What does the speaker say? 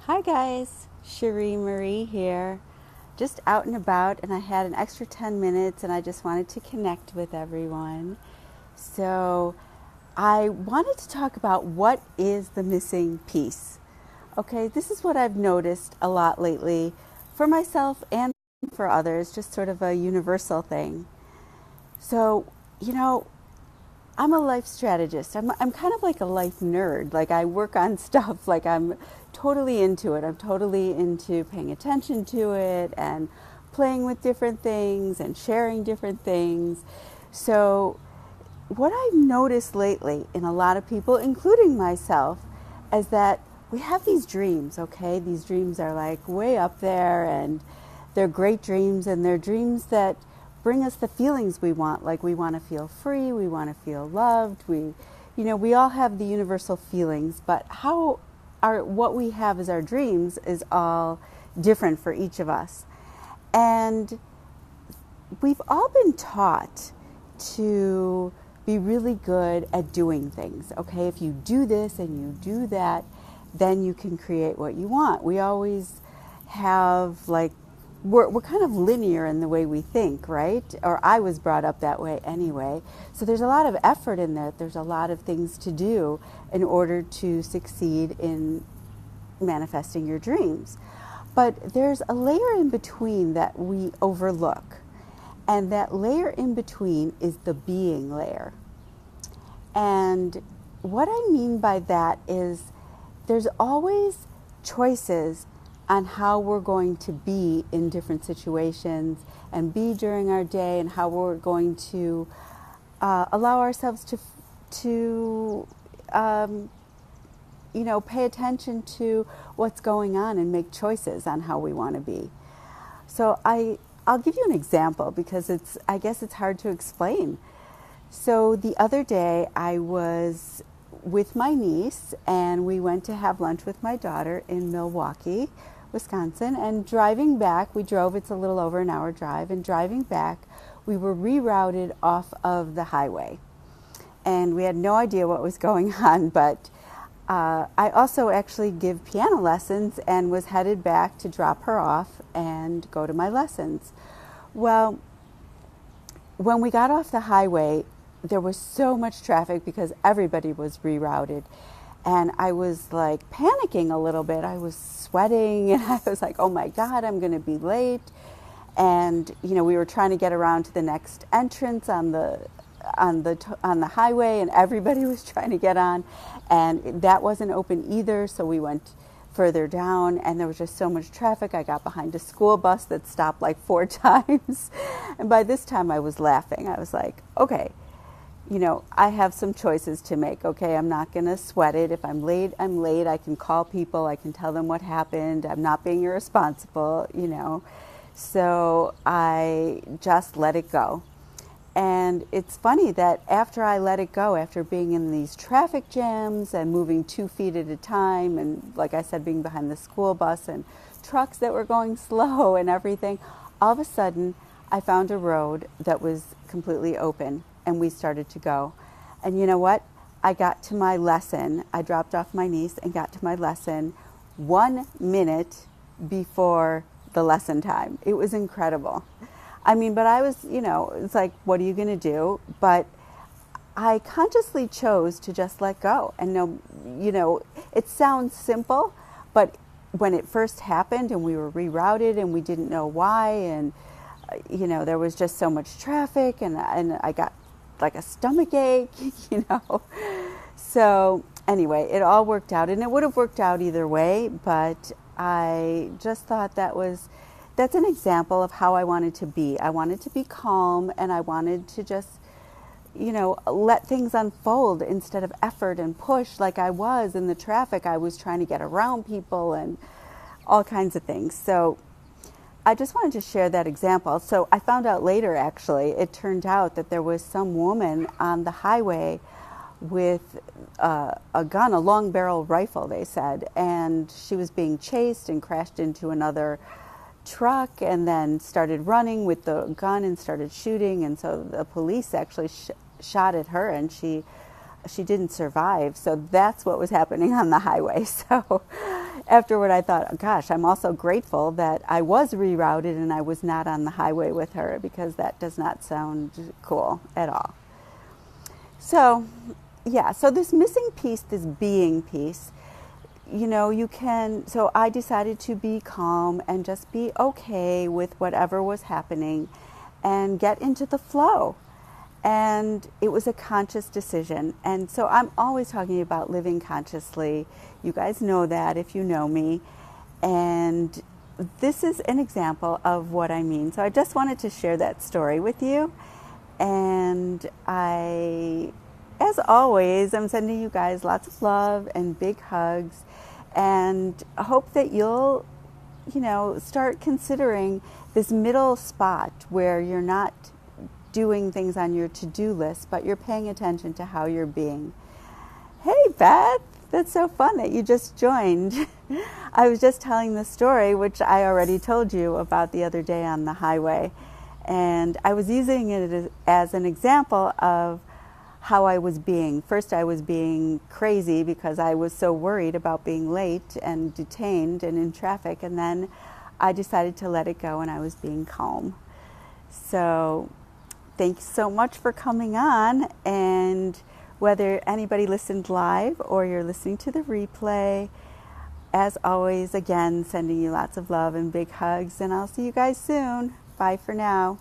Hi guys, Cherie Marie here. Just out and about, and I had an extra 10 minutes and I just wanted to connect with everyone. So, I wanted to talk about what is the missing piece. Okay, this is what I've noticed a lot lately for myself and for others, just sort of a universal thing. So, you know, I'm a life strategist. I'm kind of like a life nerd. Like I work on stuff, like I'm totally into it. I'm totally into paying attention to it and playing with different things and sharing different things. So, what I've noticed lately in a lot of people, including myself, is that we have these dreams, okay? These dreams are like way up there and they're great dreams and they're dreams that bring us the feelings we want. Like we want to feel free, we want to feel loved. We all have the universal feelings, but what we have as our dreams is all different for each of us. And we've all been taught to be really good at doing things. Okay, if you do this and you do that, then you can create what you want. We always have like we're kind of linear in the way we think, right? Or I was brought up that way anyway. So there's a lot of effort in that. There's a lot of things to do in order to succeed in manifesting your dreams. But there's a layer in between that we overlook. And that layer in between is the being layer. And what I mean by that is there's always choices on how we're going to be in different situations and be during our day and how we're going to allow ourselves to pay attention to what's going on and make choices on how we want to be. So I'll give you an example because I guess it's hard to explain. So the other day I was with my niece and we went to have lunch with my daughter in Milwaukee, Wisconsin, and driving back, it's a little over an hour drive, and driving back we were rerouted off of the highway. And we had no idea what was going on, but I also actually give piano lessons and was headed back to drop her off and go to my lessons. Well, when we got off the highway, there was so much traffic because everybody was rerouted. And I was like panicking a little bit. I was sweating and I was like, oh my God, I'm going to be late. And, we were trying to get around to the next entrance on the highway, and everybody was trying to get on, and that wasn't open either. So we went further down, and there was just so much traffic. I got behind a school bus that stopped like 4 times, and by this time I was laughing. I was like, okay, I have some choices to make. Okay, I'm not going to sweat it. If I'm late, I'm late. I can call people. I can tell them what happened. I'm not being irresponsible. So I just let it go. And it's funny that after I let it go, after being in these traffic jams and moving 2 feet at a time, and like I said, being behind the school bus and trucks that were going slow and everything, all of a sudden I found a road that was completely open and we started to go. And you know what? I got to my lesson. I dropped off my niece and got to my lesson 1 minute before the lesson time. It was incredible. But I was, it's like, what are you going to do? But I consciously chose to just let go. And it sounds simple, but when it first happened and we were rerouted and we didn't know why, and, there was just so much traffic and I got like a stomach ache, So anyway, it all worked out, and it would have worked out either way, but I just thought that's an example of how I wanted to be. I wanted to be calm, and I wanted to just, let things unfold instead of effort and push like I was in the traffic. I was trying to get around people and all kinds of things. So I just wanted to share that example. So I found out later, actually, it turned out that there was some woman on the highway with a gun, a long barrel rifle, they said, and she was being chased and crashed into another truck and then started running with the gun and started shooting, and so the police actually shot at her, and she didn't survive. So that's what was happening on the highway. So Afterward, I thought, gosh, I'm also grateful that I was rerouted and I was not on the highway with her, because that does not sound cool at all. So, yeah, so this missing piece, this being piece, so I decided to be calm and just be okay with whatever was happening and get into the flow. And it was a conscious decision. And so I'm always talking about living consciously. You guys know that if you know me. And this is an example of what I mean. So I just wanted to share that story with you. And as always, I'm sending you guys lots of love and big hugs, and I hope that you'll, start considering this middle spot where you're not doing things on your to-do list, but you're paying attention to how you're being. Hey, Beth, that's so fun that you just joined. I was just telling the story, which I already told you about the other day on the highway, and I was using it as an example of how I was being. First, I was being crazy because I was so worried about being late and detained and in traffic, and then I decided to let it go and I was being calm. So thanks so much for coming on, and whether anybody listened live or you're listening to the replay, as always, again, sending you lots of love and big hugs, and I'll see you guys soon. Bye for now.